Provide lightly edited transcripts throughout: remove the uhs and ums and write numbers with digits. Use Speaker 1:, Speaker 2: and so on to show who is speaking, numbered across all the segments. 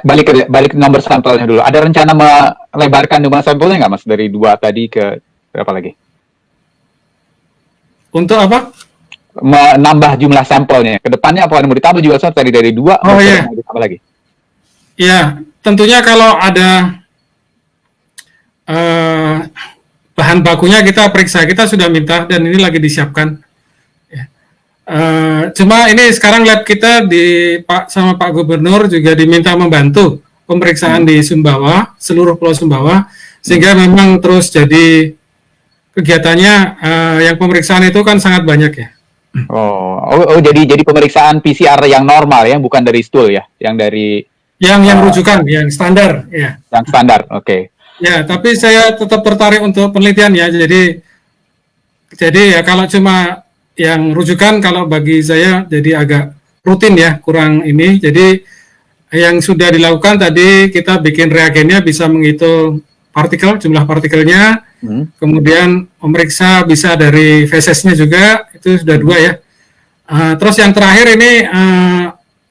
Speaker 1: balik ke nomor sampelnya dulu. Ada rencana melebarkan jumlah sampelnya nggak, Mas? Dari 2 tadi ke berapa lagi?
Speaker 2: Untuk apa?
Speaker 1: Menambah jumlah sampelnya. Kedepannya apa mau ditambah juga, Sob? Tadi dari 2,
Speaker 2: Oh iya.
Speaker 1: mau ditambah lagi?
Speaker 2: Ya, tentunya kalau ada bahan bakunya kita periksa. Kita sudah minta dan ini lagi disiapkan. Cuma ini sekarang lab kita sama Pak Gubernur juga diminta membantu pemeriksaan di Sumbawa, seluruh Pulau Sumbawa, sehingga memang terus jadi kegiatannya yang pemeriksaan itu kan sangat banyak ya.
Speaker 1: Jadi pemeriksaan PCR yang normal ya, bukan dari stool ya, yang dari
Speaker 2: yang rujukan, yang standar ya.
Speaker 1: Yang standar, oke.
Speaker 2: Ya, tapi saya tetap tertarik untuk penelitian ya. Jadi ya kalau cuma yang rujukan, kalau bagi saya jadi agak rutin ya, kurang ini. Jadi yang sudah dilakukan tadi kita bikin reagennya bisa menghitung jumlah partikelnya, kemudian memeriksa bisa dari fesesnya juga, itu sudah 2 ya. Terus yang terakhir ini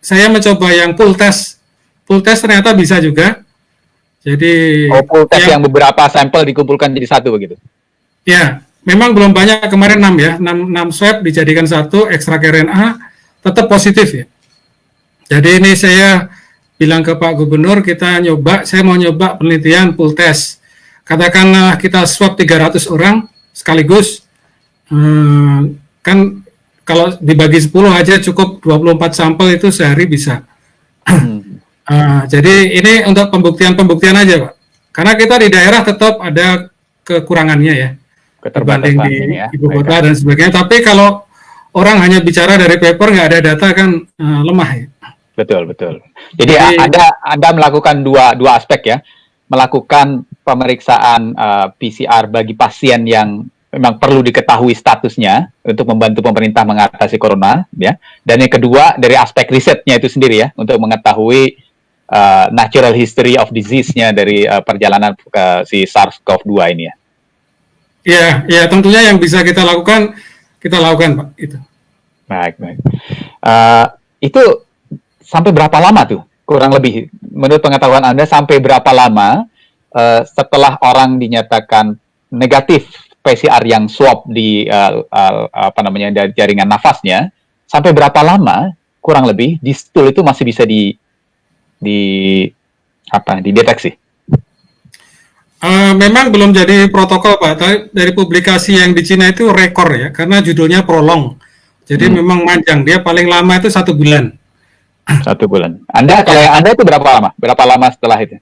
Speaker 2: saya mencoba yang pool test ternyata bisa juga. Jadi
Speaker 1: pool test yang beberapa sampel dikumpulkan jadi satu begitu?
Speaker 2: Ya, memang belum banyak, kemarin 6 ya, 6 swab dijadikan satu, ekstrak RNA, tetap positif ya. Jadi ini saya bilang ke Pak Gubernur, saya mau nyoba penelitian pool test. Katakanlah kita swab 300 orang sekaligus, kan kalau dibagi 10 aja cukup 24 sampel itu sehari bisa. Jadi ini untuk pembuktian aja Pak. Karena kita di daerah tetap ada kekurangannya ya. Dibanding di ibu kota dan sebagainya. Tapi kalau orang hanya bicara dari paper nggak ada data kan lemah ya.
Speaker 1: Betul. Jadi Anda melakukan dua aspek ya. Melakukan pemeriksaan PCR bagi pasien yang memang perlu diketahui statusnya untuk membantu pemerintah mengatasi corona ya. Dan yang kedua dari aspek risetnya itu sendiri ya, untuk mengetahui natural history of disease-nya dari perjalanan si SARS-CoV-2 ini ya.
Speaker 2: Ya tentunya yang bisa kita lakukan Pak itu.
Speaker 1: Baik. Itu sampai berapa lama tuh? Kurang lebih menurut pengetahuan Anda sampai berapa lama setelah orang dinyatakan negatif PCR yang swab di dari jaringan nafasnya, sampai berapa lama kurang lebih di stool itu masih bisa dideteksi?
Speaker 2: Memang belum jadi protokol Pak. Dari publikasi yang di Cina itu rekor ya, karena judulnya prolong. Jadi memang panjang, dia paling lama itu 1 bulan.
Speaker 1: 1 bulan. Kalau Anda itu berapa lama? Berapa lama setelah itu?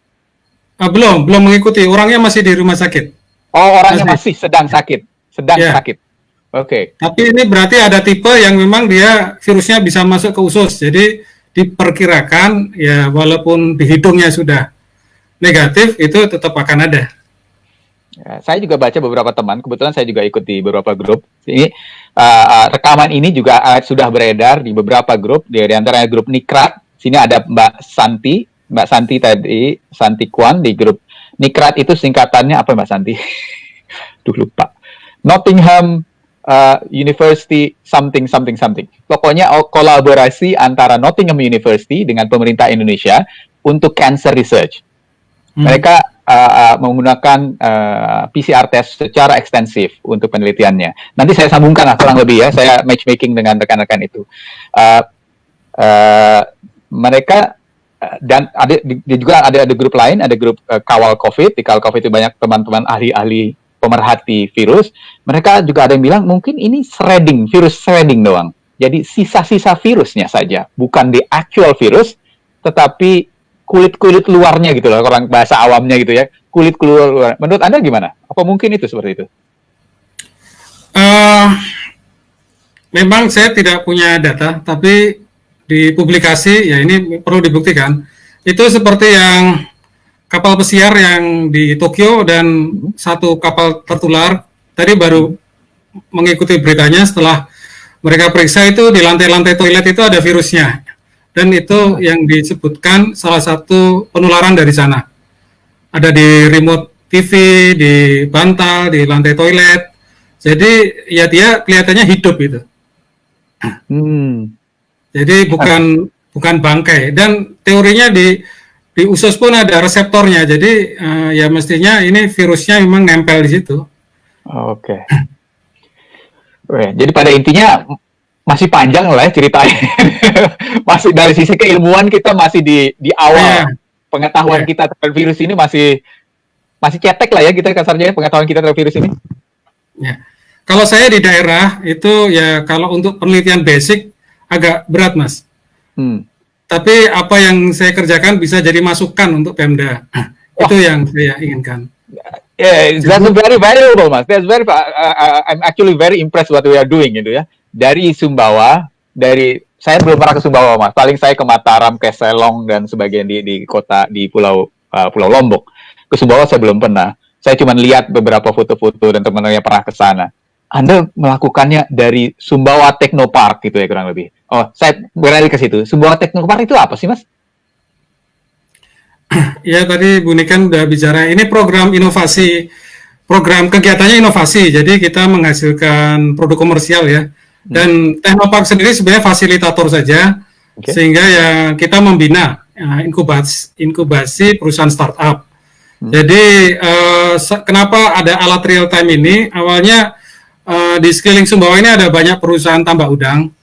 Speaker 2: Belum mengikuti. Orangnya masih di rumah sakit.
Speaker 1: Oh, orangnya masih sedang sakit. Sakit. Oke.
Speaker 2: Tapi ini berarti ada tipe yang memang dia virusnya bisa masuk ke usus. Jadi diperkirakan ya walaupun di hidungnya sudah negatif, itu tetap akan ada.
Speaker 1: Ya, saya juga baca beberapa teman, kebetulan saya juga ikut di beberapa grup. Ini rekaman ini juga sudah beredar di beberapa grup, di antaranya grup Nikrat. Sini ada Mbak Santi tadi, Santi Kwan di grup Nikrat. Itu singkatannya apa Mbak Santi? Duh lupa. Nottingham University something. Pokoknya kolaborasi antara Nottingham University dengan pemerintah Indonesia untuk cancer research. Mereka menggunakan PCR test secara ekstensif untuk penelitiannya. Nanti saya sambungkan kurang lebih ya, saya matchmaking dengan rekan-rekan itu. Mereka dan juga ada grup lain, ada grup Kawal COVID. Di Kawal COVID itu banyak teman-teman ahli-ahli pemerhati virus. Mereka juga ada yang bilang mungkin ini virus shredding doang. Jadi sisa-sisa virusnya saja, bukan the actual virus, tetapi kulit luarnya gitu loh, orang bahasa awamnya gitu ya, kulit luar. Menurut Anda gimana? Apa mungkin itu seperti itu?
Speaker 2: Memang saya tidak punya data, tapi di publikasi ya ini perlu dibuktikan. Itu seperti yang kapal pesiar yang di Tokyo dan satu kapal tertular. Tadi baru mengikuti beritanya setelah mereka periksa itu di lantai-lantai toilet itu ada virusnya. Dan itu yang disebutkan salah satu penularan dari sana. Ada di remote TV, di bantal, di lantai toilet. Jadi ya dia kelihatannya hidup itu. Jadi bukan bukan bangkai. Dan teorinya di usus pun ada reseptornya. Jadi ya mestinya ini virusnya memang nempel di situ.
Speaker 1: Oke. Jadi pada intinya masih panjang lah ya ceritanya. Masih dari sisi keilmuan kita masih di awal. Pengetahuan kita terhadap virus ini masih cetek lah ya kita kasarnya pengetahuan kita terhadap virus ini.
Speaker 2: Ya. Kalau saya di daerah itu ya kalau untuk penelitian basic agak berat, Mas. Tapi apa yang saya kerjakan bisa jadi masukan untuk Pemda. Itu yang saya inginkan.
Speaker 1: Yeah, that's very valuable, Mas. That's very. I'm actually very impressed what we are doing, gitu ya. Dari Sumbawa, saya belum pernah ke Sumbawa, Mas. Paling saya ke Mataram, ke Selong dan sebagainya di kota di Pulau Lombok. Ke Sumbawa saya belum pernah. Saya cuma lihat beberapa foto-foto dan teman-teman yang pernah ke sana. Anda melakukannya dari Sumbawa Technopark gitu ya kurang lebih. Oh, saya beralih ke situ. Sumbawa Technopark itu apa sih, Mas?
Speaker 2: Ya, tadi Bu Niken udah bicara. Ini program inovasi, program kegiatannya inovasi. Jadi kita menghasilkan produk komersial ya. Dan Technopark sendiri sebenarnya fasilitator saja, sehingga ya kita membina inkubasi perusahaan startup. Jadi kenapa ada alat real time ini? Awalnya di sekeliling Sumbawa ini ada banyak perusahaan tambak udang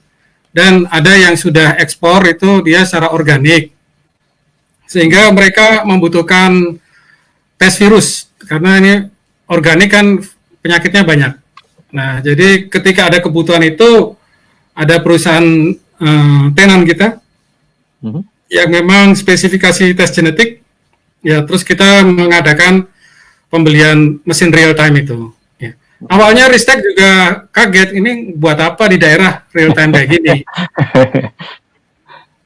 Speaker 2: dan ada yang sudah ekspor itu dia secara organik sehingga mereka membutuhkan tes virus karena ini organik kan penyakitnya banyak. Nah jadi ketika ada kebutuhan itu ada perusahaan tenan kita yang memang spesifikasi tes genetik ya terus kita mengadakan pembelian mesin real time itu. Awalnya Ristek juga kaget, ini buat apa di daerah real time kayak gini.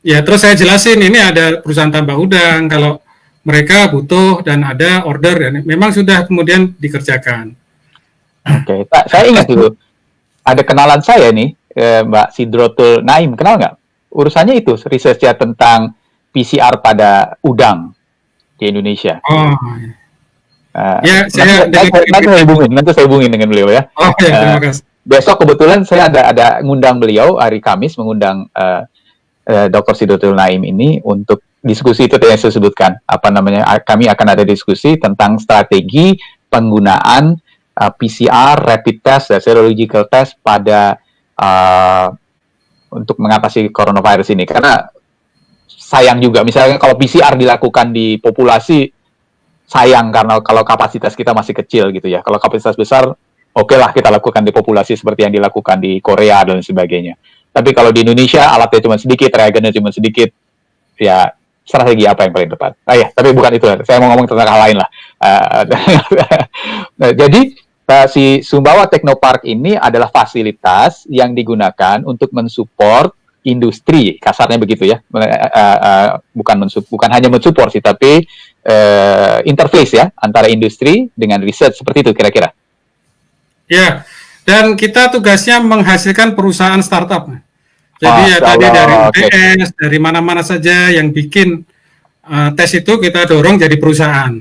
Speaker 2: Ya terus saya jelasin, ini ada perusahaan tambak udang, kalau mereka butuh dan ada order, dan memang sudah kemudian dikerjakan.
Speaker 1: Oke, saya ingat dulu, ada kenalan saya nih, Mbak Sidrotul Naim, kenal nggak? Urusannya itu, risetnya tentang PCR pada udang di Indonesia.
Speaker 2: Oh, ya,
Speaker 1: nanti saya hubungin dengan beliau ya.
Speaker 2: Oke, terima kasih.
Speaker 1: Besok kebetulan saya ada ngundang beliau hari Kamis, mengundang Dr. Sidrotul Naim ini untuk diskusi itu yang saya sebutkan. Kami akan ada diskusi tentang strategi penggunaan PCR, rapid test, dan serological test pada untuk mengatasi coronavirus ini. Karena sayang juga, misalnya kalau PCR dilakukan di populasi sayang karena kalau kapasitas kita masih kecil gitu ya. Kalau kapasitas besar, oke lah kita lakukan di populasi seperti yang dilakukan di Korea dan sebagainya. Tapi kalau di Indonesia alatnya cuma sedikit, reagennya cuma sedikit, ya strategi apa yang paling tepat? Tapi bukan itu. Saya mau ngomong tentang hal lain lah. Nah, jadi si Sumbawa Technopark ini adalah fasilitas yang digunakan untuk mensupport industri, kasarnya begitu ya. Bukan hanya mensupport sih, tapi interface ya antara industri dengan riset seperti itu kira-kira. Ya, dan kita tugasnya menghasilkan perusahaan startup. Jadi ya tadi dari UTS, dari mana-mana saja yang bikin tes itu kita dorong jadi perusahaan.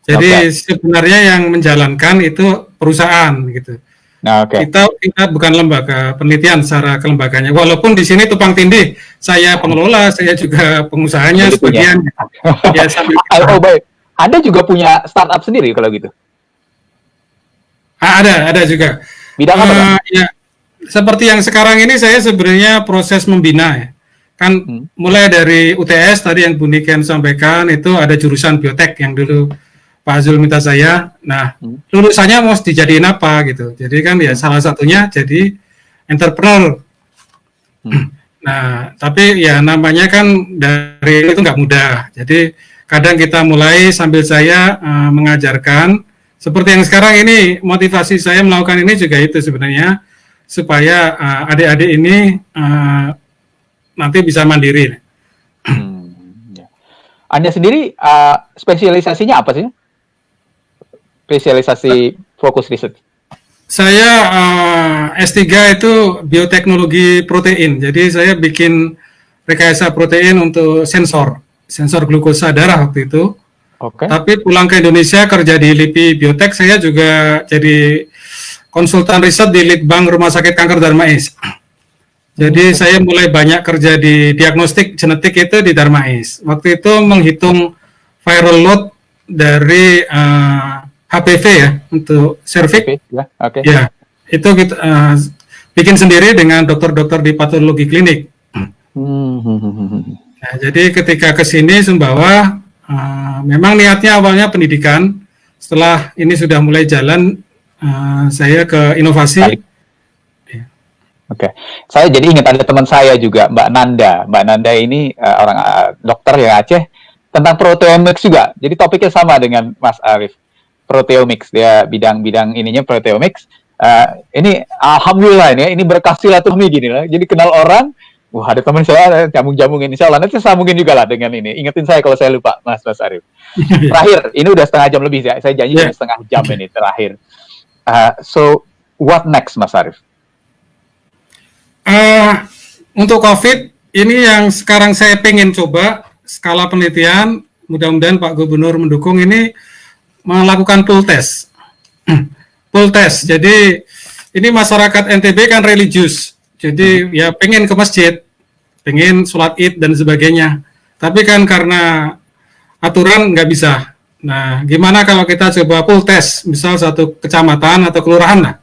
Speaker 1: Jadi sebenarnya yang menjalankan itu perusahaan gitu. Nah, kita bukan lembaga penelitian secara kelembaganya. Walaupun di sini tumpang tindih, saya pengelola, saya juga pengusahanya sebagian. Ya, baik. Anda juga punya startup sendiri kalau gitu? Ada juga. Bidang apa? Ya, seperti yang sekarang ini saya sebenarnya proses membina ya. Kan mulai dari UTS tadi yang Bu Niken sampaikan itu ada jurusan biotek yang dulu Pak Azul minta saya, nah lulusannya mau dijadiin apa gitu. Jadi kan ya salah satunya jadi entrepreneur. Nah, tapi ya namanya kan dari itu nggak mudah. Jadi kadang kita mulai sambil saya mengajarkan. Seperti yang sekarang ini, motivasi saya melakukan ini juga itu sebenarnya supaya adik-adik ini nanti bisa mandiri. Anda sendiri spesialisasinya apa sih? Spesialisasi fokus riset. Saya S3 itu bioteknologi protein. Jadi saya bikin rekayasa protein untuk sensor glukosa darah waktu itu. Tapi pulang ke Indonesia kerja di LIPI Biotek, saya juga jadi konsultan riset di Litbang Rumah Sakit Kanker Darmais.
Speaker 2: Jadi saya mulai banyak kerja di diagnostik genetik itu di Darmais. Waktu itu menghitung viral load dari HPV ya untuk serviks.
Speaker 1: Ya, oke.
Speaker 2: Ya, itu kita bikin sendiri dengan dokter-dokter di patologi klinik. Nah, jadi ketika ke sini Sumbawa, memang niatnya awalnya pendidikan. Setelah ini sudah mulai jalan, saya ke inovasi.
Speaker 1: Oke, saya jadi ingat ada teman saya juga, Mbak Nanda. Mbak Nanda ini orang dokter yang Aceh, tentang proteomics juga. Jadi topiknya sama dengan Mas Arif. Proteomics, dia bidang ininya proteomics. Ini alhamdulillah ini berkah silaturahmi gini lah. Jadi kenal orang, wah ada teman saya jamu-jamungin, insya Allah nanti saya sambungin juga lah dengan ini. Ingetin saya kalau saya lupa, Mas Arif. Terakhir, ini udah setengah jam lebih ya. Saya janji setengah jam ini terakhir. So what next, Mas Arif?
Speaker 2: Untuk COVID ini yang sekarang saya pengen coba skala penelitian, mudah-mudahan Pak Gubernur mendukung ini melakukan pool test. Pool test. Jadi ini masyarakat NTB kan religius. Jadi ya pengen ke masjid, pengen sholat Id dan sebagainya. Tapi kan karena aturan nggak bisa. Nah, gimana kalau kita coba pool test, misal satu kecamatan atau kelurahan lah.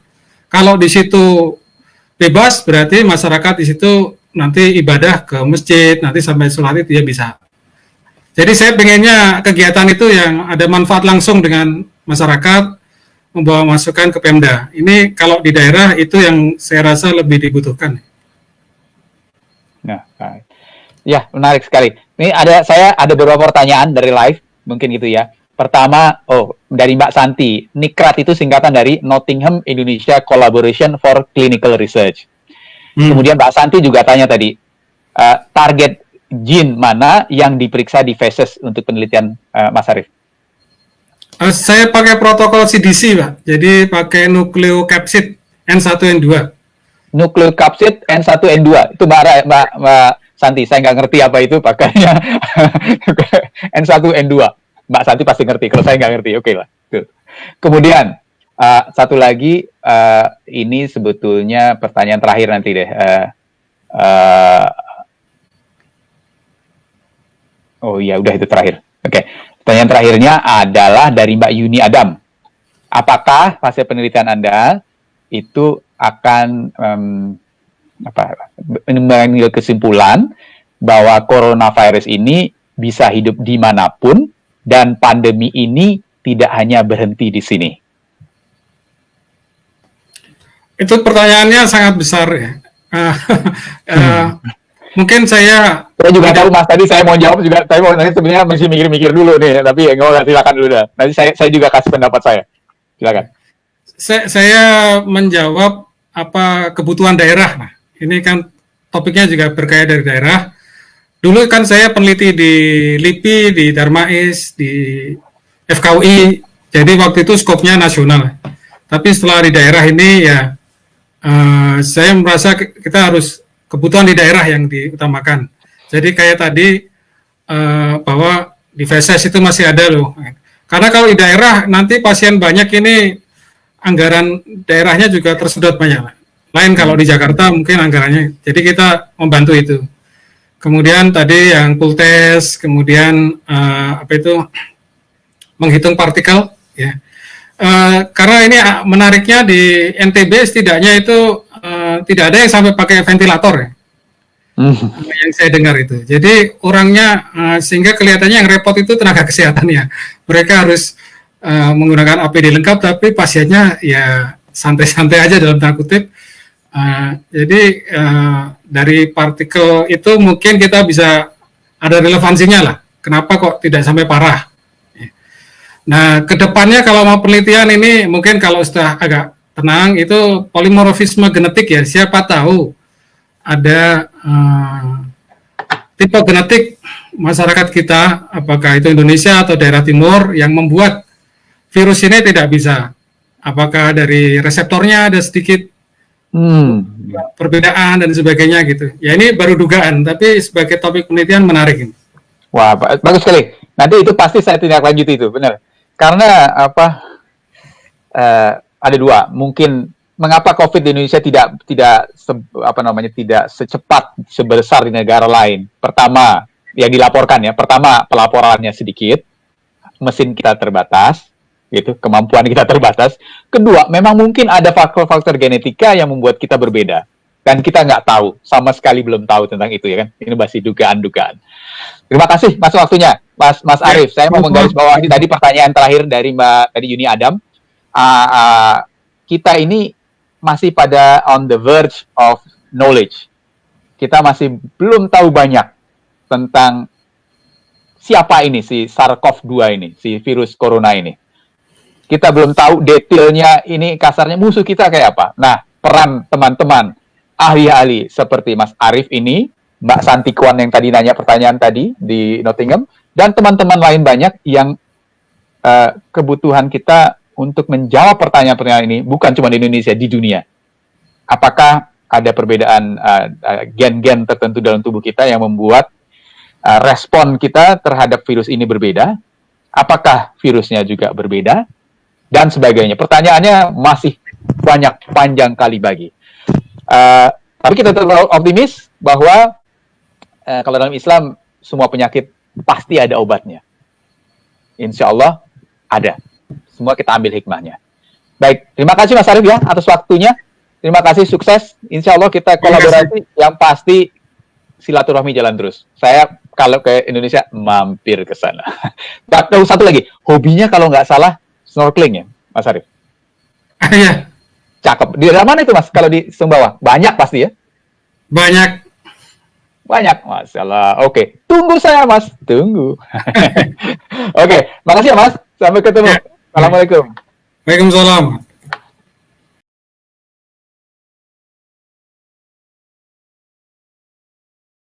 Speaker 2: Kalau di situ bebas, berarti masyarakat di situ nanti ibadah ke masjid, nanti sampai sholat itu dia bisa. Jadi saya pengennya kegiatan itu yang ada manfaat langsung dengan masyarakat, membawa masukan ke Pemda. Ini kalau di daerah itu yang saya rasa lebih dibutuhkan.
Speaker 1: Nah, ya menarik sekali. Ini saya ada beberapa pertanyaan dari live, mungkin gitu ya. Pertama, dari Mbak Santi, NICRAT itu singkatan dari Nottingham Indonesia Collaboration for Clinical Research. Kemudian Mbak Santi juga tanya tadi, target gene mana yang diperiksa di feses untuk penelitian Mas Arif?
Speaker 2: Saya pakai protokol CDC, Pak. Jadi pakai nukleokapsid N1, N2.
Speaker 1: Nukleokapsid N1, N2. Itu Mbak Santi, saya nggak ngerti apa itu pakainya. N1, N2. Mbak Santi pasti ngerti, kalau saya nggak ngerti, oke lah. Kemudian, satu lagi, ini sebetulnya pertanyaan terakhir nanti deh. Oh iya, udah itu terakhir. Oke, pertanyaan terakhirnya adalah dari Mbak Yuni Adam. Apakah hasil penelitian Anda itu akan mengambil kesimpulan bahwa coronavirus ini bisa hidup dimanapun, dan pandemi ini tidak hanya berhenti di sini?
Speaker 2: Itu pertanyaannya sangat besar ya. Mungkin saya
Speaker 1: juga tahu Mas, tadi saya mau jawab juga, tapi nanti sebenarnya masih mikir-mikir dulu nih, tapi nggak, silakan dulu dah. Nanti saya juga kasih pendapat saya. Silakan.
Speaker 2: Saya menjawab apa kebutuhan daerah. Nah, ini kan topiknya juga berkait dari daerah. Dulu kan saya peneliti di LIPI, di Darmais, di FKUI, jadi waktu itu skopnya nasional. Tapi setelah di daerah ini ya, saya merasa kita harus kebutuhan di daerah yang diutamakan. Jadi kayak tadi, bahwa di feses itu masih ada loh. Karena kalau di daerah nanti pasien banyak ini, anggaran daerahnya juga tersedot banyak. Lain kalau di Jakarta mungkin anggarannya, jadi kita membantu itu. Kemudian tadi yang pool test, kemudian menghitung partikel, ya. Karena ini menariknya di NTB setidaknya itu tidak ada yang sampai pakai ventilator ya. Yang saya dengar itu. Jadi orangnya sehingga kelihatannya yang repot itu tenaga kesehatannya. Mereka harus menggunakan APD lengkap, tapi pasiennya ya santai-santai aja dalam tanda kutip. Jadi dari partikel itu mungkin kita bisa ada relevansinya lah. Kenapa kok tidak sampai parah? Nah, kedepannya kalau mau penelitian ini mungkin kalau sudah agak tenang itu polimorfisme genetik ya. Siapa tahu ada tipe genetik masyarakat kita, apakah itu Indonesia atau daerah timur yang membuat virus ini tidak bisa. Apakah dari reseptornya ada sedikit perbedaan dan sebagainya gitu. Ya ini baru dugaan, tapi sebagai topik penelitian menarik ini.
Speaker 1: Wah, bagus sekali. Nanti itu pasti saya tindak lanjut itu, benar. Karena ada dua, mungkin mengapa COVID di Indonesia tidak secepat sebesar di negara lain? Pertama, yang dilaporkan ya. Pertama, pelaporannya sedikit, mesin kita terbatas, gitu, kemampuan kita terbatas. Kedua, memang mungkin ada faktor-faktor genetika yang membuat kita berbeda. Dan kita nggak tahu, sama sekali belum tahu tentang itu ya kan. Ini masih dugaan-dugaan. Terima kasih Mas waktunya, Mas Arief. Saya mau menggarisbawahi tadi pertanyaan terakhir dari Mbak tadi Yuni Adam. Kita ini masih pada on the verge of knowledge. Kita masih belum tahu banyak tentang siapa ini si SARS-CoV-2 ini, si virus corona ini. Kita belum tahu detailnya, ini kasarnya musuh kita kayak apa. Nah, peran teman-teman ahli-ahli seperti Mas Arief ini, Mbak Santi Kwan yang tadi nanya pertanyaan tadi di Nottingham, dan teman-teman lain banyak yang kebutuhan kita untuk menjawab pertanyaan-pertanyaan ini bukan cuma di Indonesia, di dunia. Apakah ada perbedaan gen-gen tertentu dalam tubuh kita yang membuat respon kita terhadap virus ini berbeda? Apakah virusnya juga berbeda? Dan sebagainya. Pertanyaannya masih banyak, panjang kali bagi. Tapi kita tetap optimis bahwa kalau dalam Islam semua penyakit pasti ada obatnya. Insya Allah ada. Semua kita ambil hikmahnya. Baik, terima kasih Mas Arief ya atas waktunya. Terima kasih, sukses. Insya Allah kita kolaborasi. Yang pasti silaturahmi jalan terus. Saya kalau ke Indonesia mampir ke sana. Satu lagi, hobinya kalau nggak salah snorkeling ya, Mas Arief.
Speaker 2: Iya.
Speaker 1: Cakep. Di daerah mana itu Mas? Kalau di Sumbawa? Banyak pasti ya?
Speaker 2: Banyak.
Speaker 1: Banyak. Masalah. Oke. Tunggu saya Mas. Tunggu. Oke. Makasih ya Mas. Sampai ketemu. Assalamualaikum.
Speaker 2: Waalaikumsalam.